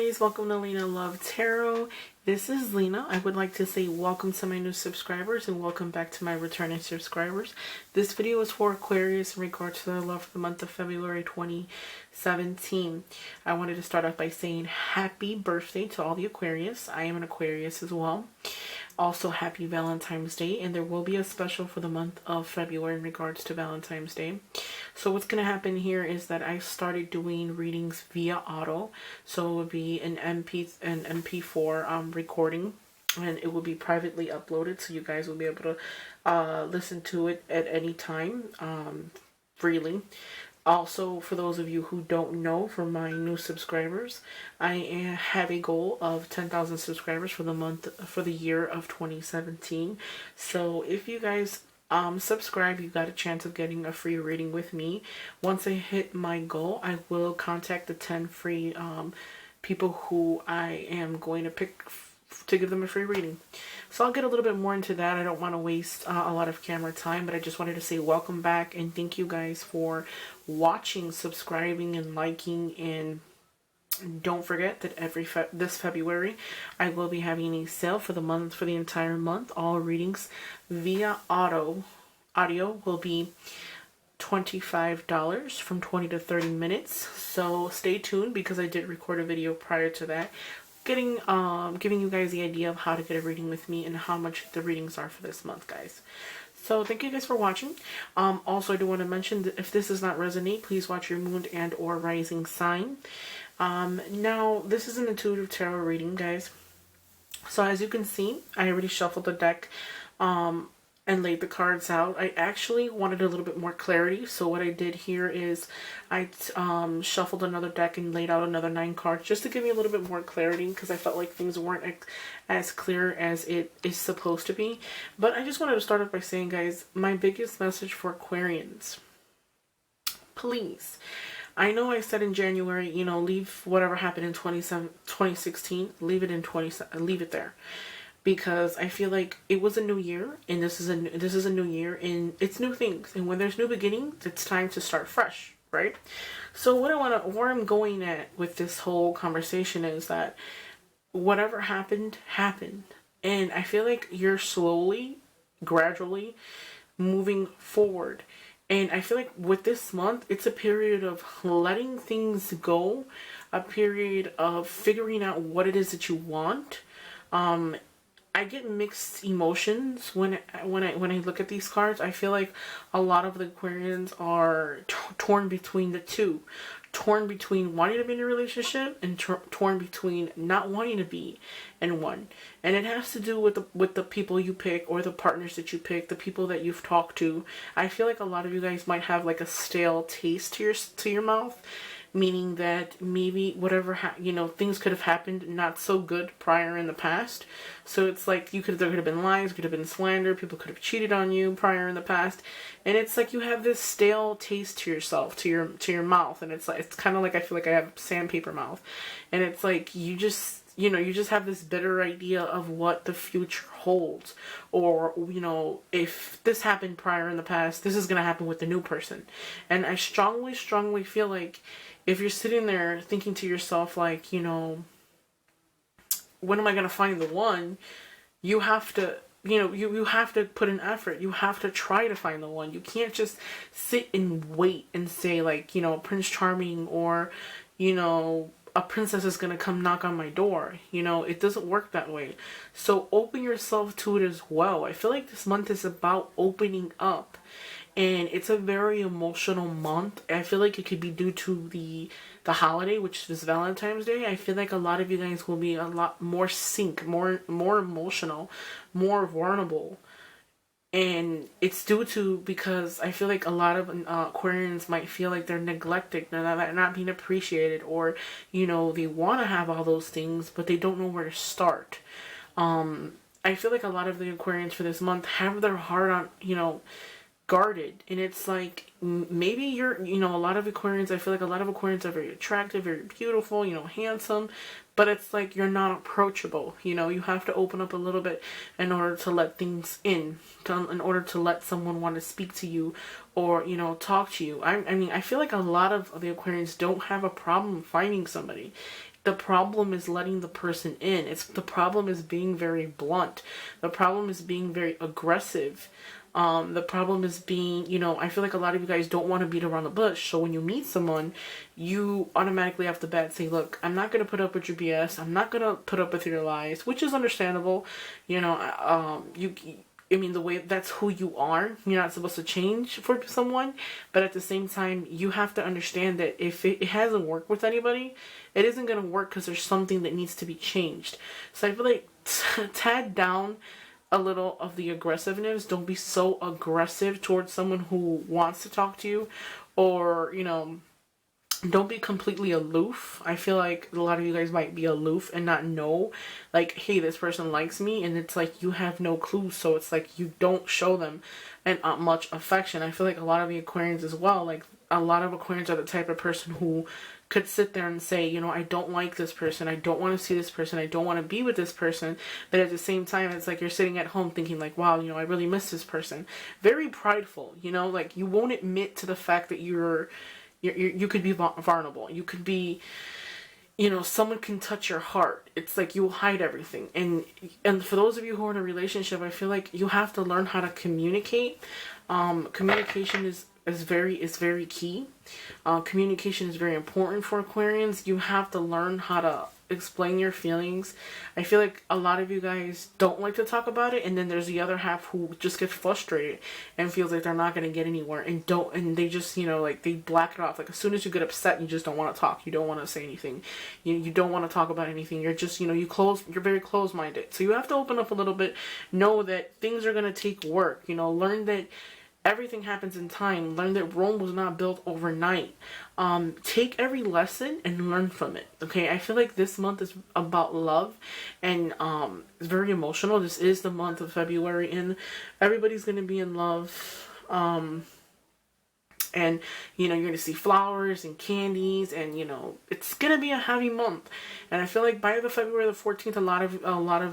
guys, welcome to Lina Love Tarot. This is Lina. I would like to say welcome to my new subscribers and welcome back to my returning subscribers. This video is for Aquarius in regards to their love for the month of February 2017. I wanted to start off by saying happy birthday to all the Aquarius. I am an Aquarius as well. Also, happy Valentine's Day, and there will be a special for the month of February in regards to Valentine's Day. So what's going to happen here is that I started doing readings via auto, so it would be an MP4 recording, and it will be privately uploaded, so you guys will be able to listen to it at any time freely. Also, for those of you who don't know, for my new subscribers, I have a goal of 10,000 subscribers for the year of 2017. So if you guys subscribe, you got a chance of getting a free reading with me. Once I hit my goal, I will contact the 10 free people who I am going to pick to give them a free reading. So I'll get a little bit more into that. I don't want to waste a lot of camera time, but I just wanted to say welcome back and thank you guys for watching, subscribing, and liking. And don't forget that this February I will be having a sale for the entire month. All readings via audio will be $25 from 20 to 30 minutes. So stay tuned because I did record a video prior to that, giving you guys the idea of how to get a reading with me and how much the readings are for this month, guys. So thank you guys for watching. Also, I do want to mention that if this does not resonate, please watch your moon and or rising sign. Now, this is an intuitive tarot reading, guys. So as you can see, I already shuffled the deck and laid the cards out. I actually wanted a little bit more clarity, so what I did here is I shuffled another deck and laid out another 9 cards just to give me a little bit more clarity, because I felt like things weren't as clear as it is supposed to be. But I just wanted to start off by saying, guys, my biggest message for Aquarians, please, I know I said in January, you know, leave whatever happened in 2016, leave it there. Because I feel like it was a new year, and this is a new year, and it's new things. And when there's new beginnings, it's time to start fresh, right? So where I'm going at with this whole conversation is that whatever happened, happened. And I feel like you're slowly, gradually moving forward. And I feel like with this month, it's a period of letting things go, a period of figuring out what it is that you want. I get mixed emotions when I look at these cards. I feel like a lot of the Aquarians are torn between the two. Torn between wanting to be in a relationship and torn between not wanting to be in one. And it has to do with the people you pick, or the partners that you pick, the people that you've talked to. I feel like a lot of you guys might have like a stale taste to your mouth. Meaning that maybe whatever, things could have happened not so good prior in the past. So it's like there could have been lies, could have been slander, people could have cheated on you prior in the past. And it's like you have this stale taste to yourself, to your mouth. And it's kind of like I feel like I have sandpaper mouth. And it's like you just have this bitter idea of what the future holds. Or, if this happened prior in the past, this is going to happen with the new person. And I strongly, strongly feel like if you're sitting there thinking to yourself, like, when am I going to find the one? You have to, you have to put an effort. You have to try to find the one. You can't just sit and wait and say, like, Prince Charming or, a princess is going to come knock on my door. It doesn't work that way. So open yourself to it as well. I feel like this month is about opening up. And it's a very emotional month. I feel like it could be due to the holiday, which is Valentine's Day. I feel like a lot of you guys will be a lot more more emotional, more vulnerable. And it's because I feel like a lot of Aquarians might feel like they're neglected, they're not being appreciated, or, they want to have all those things, but they don't know where to start. I feel like a lot of the Aquarians for this month have their heart on, guarded, and it's like maybe you're a lot of Aquarians, I feel like a lot of Aquarians are very attractive, very beautiful, handsome, but it's like you're not approachable. You have to open up a little bit in order to let things in order to let someone want to speak to you or talk to you. I mean I feel like a lot of the Aquarians don't have a problem finding somebody. the problem is letting the person in. The problem is being very blunt. The problem is being very aggressive. The problem is being, you know, I feel like a lot of you guys don't want to beat around the bush. So when you meet someone, you automatically off the bat say, look, I'm not going to put up with your BS. I'm not going to put up with your lies, which is understandable. You know, I mean, the way that's who you are. You're not supposed to change for someone. But at the same time, you have to understand that if it hasn't worked with anybody, it isn't going to work because there's something that needs to be changed. So I feel like tad down a little of the aggressiveness. Don't be so aggressive towards someone who wants to talk to you, or, you know, don't be completely aloof. I feel like a lot of you guys might be aloof and not know, like, hey, this person likes me, and it's like you have no clue, so it's like you don't show them much affection. I feel like a lot of the Aquarians as well, like a lot of Aquarians are the type of person who could sit there and say, you know, I don't like this person, I don't want to see this person, I don't want to be with this person, but at the same time, it's like you're sitting at home thinking like, wow, you know, I really miss this person. Very prideful, you know, like you won't admit to the fact that you could be vulnerable. You could be, you know, someone can touch your heart. It's like you will hide everything. And for those of you who are in a relationship, I feel like you have to learn how to communicate. Communication is very key. Communication is very important for Aquarians. You have to learn how to explain your feelings. I feel like a lot of you guys don't like to talk about it, and then there's the other half who just gets frustrated and feels like they're not going to get anywhere, and they just, you know, like they black it off. Like as soon as you get upset, you just don't want to talk. You don't want to say anything. You don't want to talk about anything. You're just, you know, you're very closed-minded. So you have to open up a little bit, know that things are going to take work, you know, learn that everything happens in time. Learn that Rome was not built overnight. Take every lesson and learn from it. Okay, I feel like this month is about love, and it's very emotional. This is the month of February, and everybody's gonna be in love. And, you know, you're going to see flowers and candies, and, you know, it's going to be a heavy month. And I feel like by the February the 14th, a lot of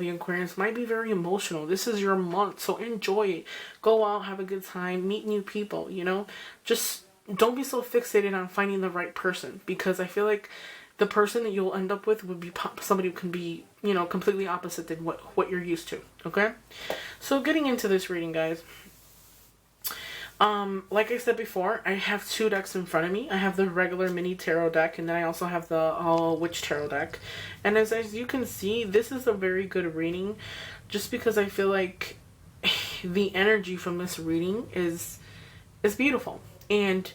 the Aquarians might be very emotional. This is your month, so enjoy it. Go out, have a good time, meet new people, you know. Just don't be so fixated on finding the right person, because I feel like the person that you'll end up with would be somebody who can be, you know, completely opposite than what you're used to, okay? So getting into this reading, guys. Like I said before, I have two decks in front of me. I have the regular mini tarot deck, and then I also have the witch tarot deck. And as you can see, this is a very good reading, just because I feel like the energy from this reading is beautiful, and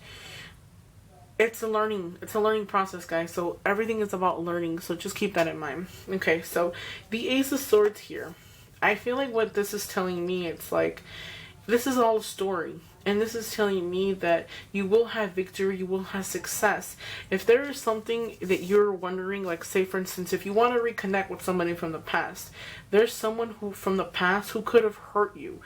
it's a learning process, guys. So everything is about learning. So just keep that in mind. Okay, so the Ace of Swords here. I feel like what this is telling me, it's like this is all a story. And this is telling me that you will have victory, you will have success. If there is something that you're wondering, like say for instance, if you want to reconnect with somebody from the past, there's someone who from the past who could have hurt you,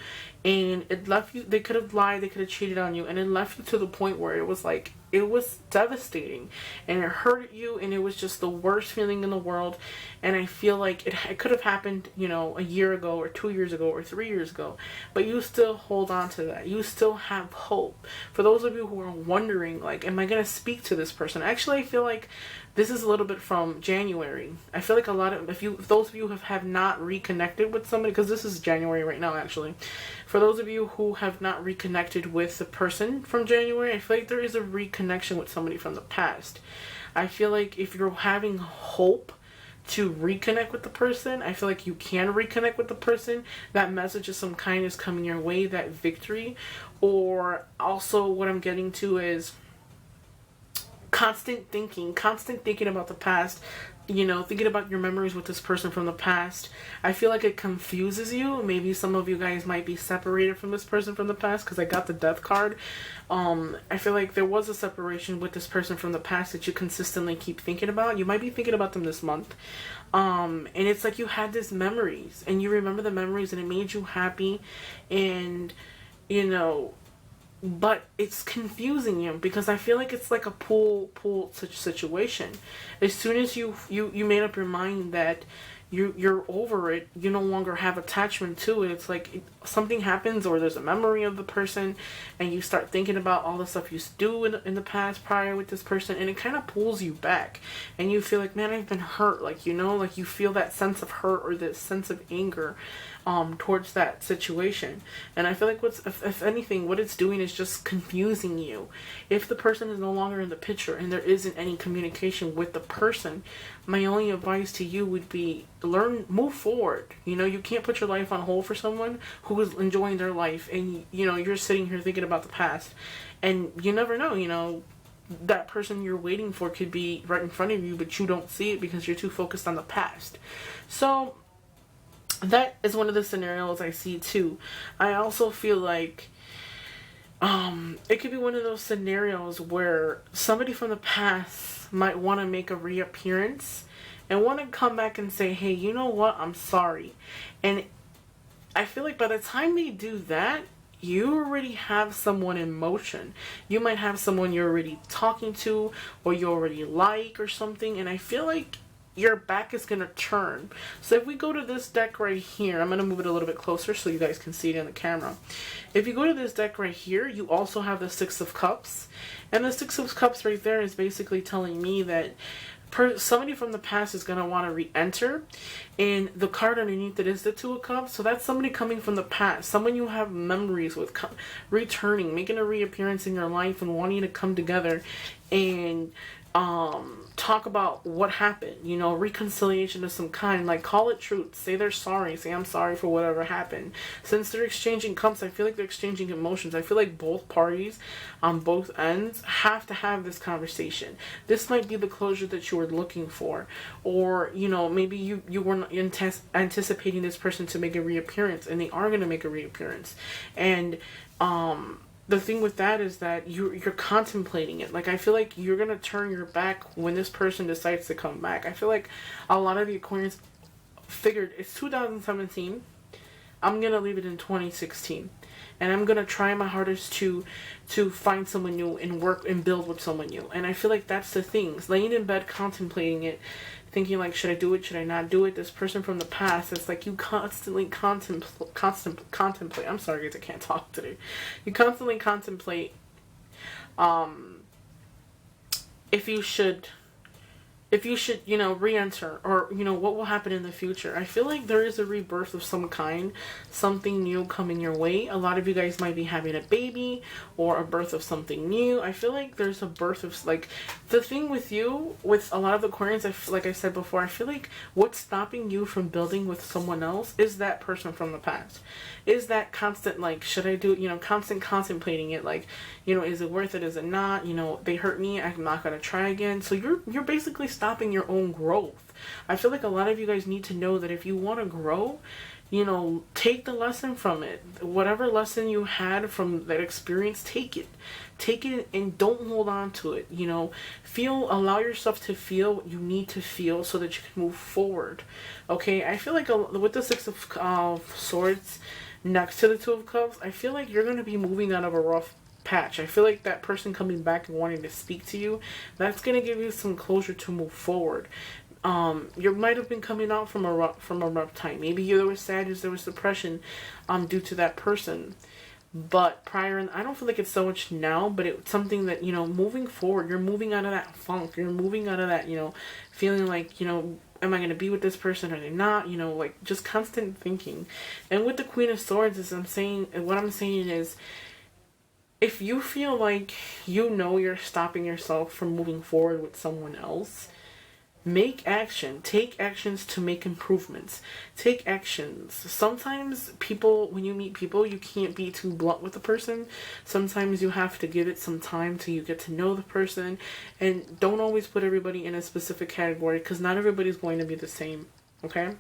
and it left you, they could have lied, they could have cheated on you, and it left you to the point where it was like, it was devastating, and it hurt you, and it was just the worst feeling in the world. And I feel like it could have happened, you know, a year ago or 2 years ago or 3 years ago, but you still hold on to that. You still have hope. For those of you who are wondering, like, am I going to speak to this person? Actually, I feel like this is a little bit from January. I feel like a lot of, if those of you who have not reconnected with somebody, because this is January right now actually, for those of you who have not reconnected with the person from January, I feel like there is a reconnection with somebody from the past. I feel like if you're having hope to reconnect with the person, I feel like you can reconnect with the person. That message of some kindness coming your way, that victory. Or also what I'm getting to is constant thinking about the past, you know, thinking about your memories with this person from the past. I feel like it confuses you. Maybe some of you guys might be separated from this person from the past, because I got the death card. I feel like there was a separation with this person from the past that you consistently keep thinking about. You might be thinking about them this month. And it's like you had these memories, and you remember the memories, and it made you happy, and, you know, but it's confusing you, because I feel like it's like a pull such situation. As soon as you made up your mind that you're over it, you no longer have attachment to it, it's like something happens, or there's a memory of the person, and you start thinking about all the stuff you used to do in the past prior with this person, and it kind of pulls you back, and you feel like, man, I've been hurt, like, you know, like you feel that sense of hurt or this sense of anger towards that situation. And I feel like if anything, what it's doing is just confusing you. If the person is no longer in the picture and there isn't any communication with the person, my only advice to you would be move forward. You know, you can't put your life on hold for someone who is enjoying their life, and you know, you're sitting here thinking about the past, and you never know, you know, that person you're waiting for could be right in front of you, but you don't see it because you're too focused on the past. So that is one of the scenarios I see too. I also feel like it could be one of those scenarios where somebody from the past might want to make a reappearance and want to come back and say, hey, you know what, I'm sorry. And I feel like by the time they do that, you already have someone in motion. You might have someone you're already talking to, or you already like, or something. And I feel like your back is going to turn. So if we go to this deck right here, I'm going to move it a little bit closer so you guys can see it in the camera. If you go to this deck right here, you also have the Six of Cups. And the Six of Cups right there is basically telling me that somebody from the past is going to want to re-enter, and the card underneath it is the Two of Cups. So that's somebody coming from the past, someone you have memories with, returning, making a reappearance in your life and wanting to come together and talk about what happened, you know, reconciliation of some kind, like call it truth, say they're sorry, say I'm sorry for whatever happened. Since they're exchanging cups, I feel like they're exchanging emotions. I feel like both parties on both ends have to have this conversation. This might be the closure that you were looking for, or, you know, maybe you weren't anticipating this person to make a reappearance, and they are going to make a reappearance. And the thing with that is that you're contemplating it. Like, I feel like you're going to turn your back when this person decides to come back. I feel like a lot of the Aquarians figured it's 2017. I'm going to leave it in 2016. And I'm going to try my hardest to find someone new and work and build with someone new. And I feel like that's the thing. Laying in bed, contemplating it, thinking like, should I do it? Should I not do it? This person from the past, it's like you constantly contemplate. I'm sorry guys, I can't talk today. You constantly contemplate if you should, you know, re-enter, or, you know, what will happen in the future. I feel like there is a rebirth of some kind, something new coming your way. A lot of you guys might be having a baby, or a birth of something new. I feel like there's a birth of, like, the thing with you, with a lot of Aquarians, like I said before, I feel like what's stopping you from building with someone else is that person from the past. Is that constant, like, should I do, you know, constant contemplating it, like, you know, is it worth it, is it not, you know, they hurt me, I'm not gonna try again. So you're basically stopping your own growth. I feel like a lot of you guys need to know that if you want to grow, you know, take the lesson from it. Whatever lesson you had from that experience, take it and don't hold on to it. You know, allow yourself to feel what you need to feel so that you can move forward. Okay, I feel like with the Six of Swords next to the Two of Cups, I feel like you're going to be moving out of a rough patch. I feel like that person coming back and wanting to speak to you, that's going to give you some closure to move forward. You might have been coming out from a rough time. Maybe there was sadness, there was depression due to that person. But prior, and I don't feel like it's so much now, but it's something that, you know, moving forward, you're moving out of that funk, you're moving out of that, you know, feeling like, you know, am I going to be with this person or they not, you know, like just constant thinking. And with the Queen of Swords, what I'm saying is, if you feel like, you know, you're stopping yourself from moving forward with someone else, make action. Take actions to make improvements. Take actions. Sometimes when you meet people, you can't be too blunt with the person. Sometimes you have to give it some time till you get to know the person. And don't always put everybody in a specific category, because not everybody's going to be the same. Okay?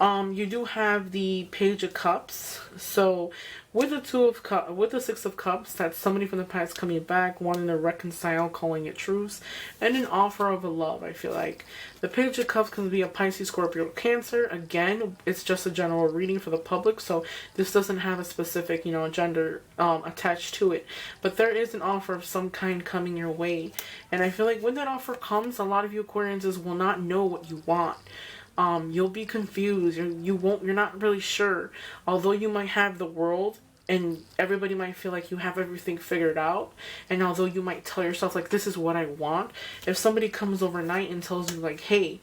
You do have the Page of Cups. So with the Six of Cups, that's somebody from the past coming back, wanting to reconcile, calling it truce, and an offer of a love. I feel like the Page of Cups can be a Pisces, Scorpio, Cancer. Again, it's just a general reading for the public, so this doesn't have a specific, you know, gender attached to it. But there is an offer of some kind coming your way, and I feel like when that offer comes, a lot of you Aquarians will not know what you want. You'll be confused. You're not really sure. Although you might have the world and everybody might feel like you have everything figured out, and although you might tell yourself like, this is what I want, if somebody comes overnight and tells you like, hey,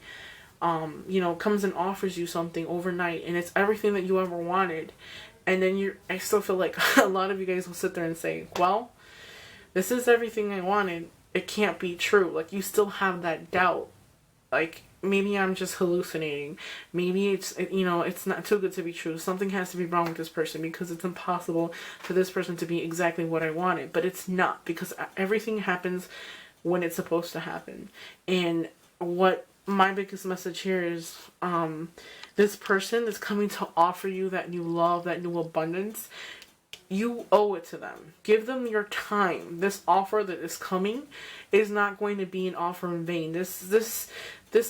comes and offers you something overnight and it's everything that you ever wanted, and then I still feel like a lot of you guys will sit there and say, well, this is everything I wanted, it can't be true. Like, you still have that doubt. Like, maybe I'm just hallucinating. Maybe it's not too good to be true. Something has to be wrong with this person, because it's impossible for this person to be exactly what I wanted. But it's not, because everything happens when it's supposed to happen. And what my biggest message here is, this person is coming to offer you that new love, that new abundance. You owe it to them. Give them your time. This offer that is coming is not going to be an offer in vain. This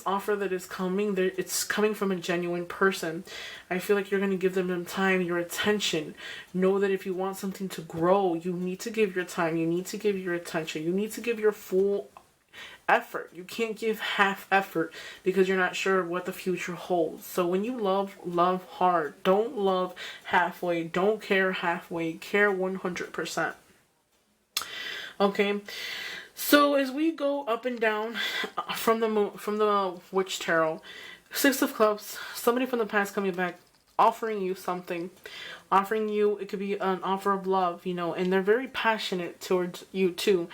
offer that is coming, it's coming from a genuine person. I feel like you're going to give them time, your attention. Know that if you want something to grow, you need to give your time. You need to give your attention. You need to give your full effort. You can't give half effort, because you're not sure what the future holds. So when you love hard. Don't love halfway. Don't care halfway. Care 100%. Okay. So as we go up and down from the Witch Tarot, Six of Cups, somebody from the past coming back, offering you something, it could be an offer of love, and they're very passionate towards you too.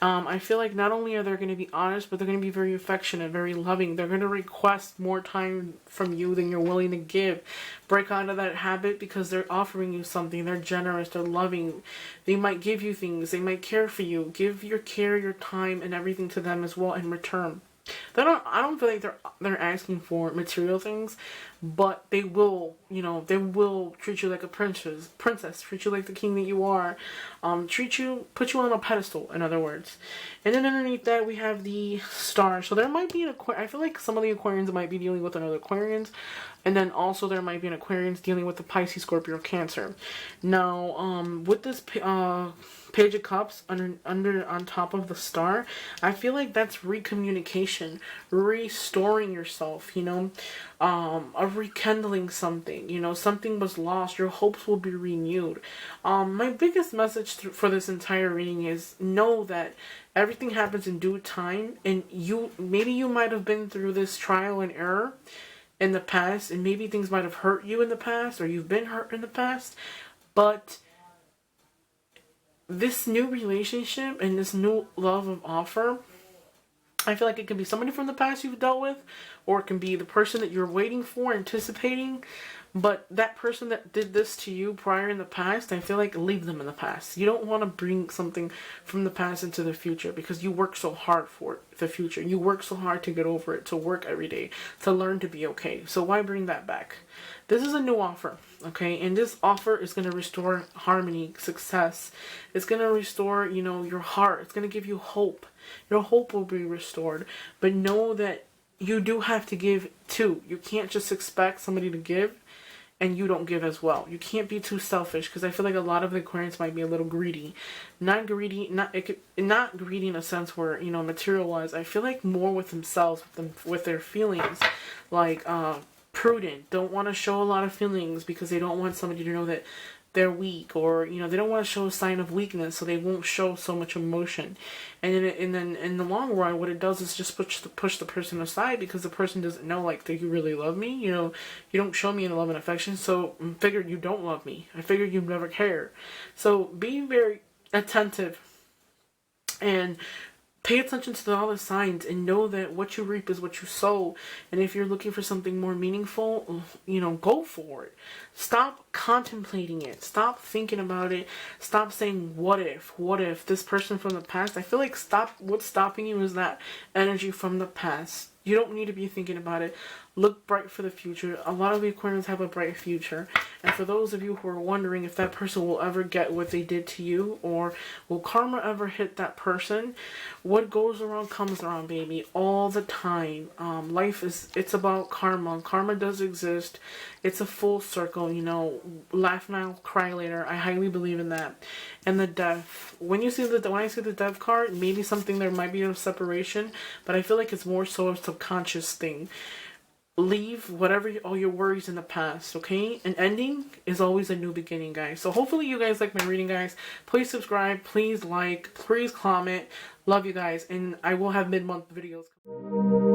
I feel like not only are they going to be honest, but they're going to be very affectionate, very loving. They're going to request more time from you than you're willing to give. Break out of that habit, because they're offering you something. They're generous, they're loving. They might give you things, they might care for you. Give your care, your time, and everything to them as well in return. I don't feel like they're asking for material things, but they will, they will treat you like a princess, treat you like the king that you are, put you on a pedestal, in other words. And then underneath that, we have the Star. So there might be I feel like some of the Aquarians might be dealing with another Aquarians, and then also there might be an Aquarians dealing with the Pisces, Scorpio, Cancer. Now, with this Page of Cups on top of the Star, I feel like that's recommunication, restoring yourself, of rekindling something. Something was lost, your hopes will be renewed. My biggest message for this entire reading is, know that everything happens in due time, and maybe you might have been through this trial and error in the past, and maybe things might have hurt you in the past, or you've been hurt in the past, but this new relationship and this new love of offer, I feel like it can be somebody from the past you've dealt with, or it can be the person that you're waiting for, anticipating. But that person that did this to you prior in the past, I feel like leave them in the past. You don't want to bring something from the past into the future, because you work so hard for the future. You work so hard to get over it, to work every day, to learn to be okay. So why bring that back? This is a new offer, okay? And this offer is going to restore harmony, success. It's going to restore, your heart. It's going to give you hope. Your hope will be restored. But know that you do have to give too. You can't just expect somebody to give and you don't give as well. You can't be too selfish, because I feel like a lot of the Aquarians might be a little greedy. Not greedy in a sense where, material-wise. I feel like more with themselves, with their feelings. Like, prudent. Don't want to show a lot of feelings, because they don't want somebody to know that they're weak, or they don't want to show a sign of weakness, so they won't show so much emotion. And then in the long run, what it does is just push the person aside, because the person doesn't know, like, do you really love me? You don't show me any love and affection, so I figured you don't love me. I figured you'd never care. So be very attentive and pay attention to all the signs, and know that what you reap is what you sow. And if you're looking for something more meaningful, go for it. Stop contemplating it. Stop thinking about it. Stop saying, what if this person from the past. I feel like what's stopping you is that energy from the past. You don't need to be thinking about it. Look bright for the future. A lot of the Aquarians have a bright future. And for those of you who are wondering if that person will ever get what they did to you, or will karma ever hit that person, what goes around comes around, baby, all the time. Life it's about karma. Karma does exist. It's a full circle, laugh now, cry later. I highly believe in that. And the death. When I see the death card, maybe something there might be a separation, but I feel like it's more so a subconscious thing. leave whatever all your worries in the past, okay? An ending is always a new beginning, guys. So hopefully you guys like my reading, guys. Please subscribe, please like, please comment. Love you guys, and I will have mid-month videos.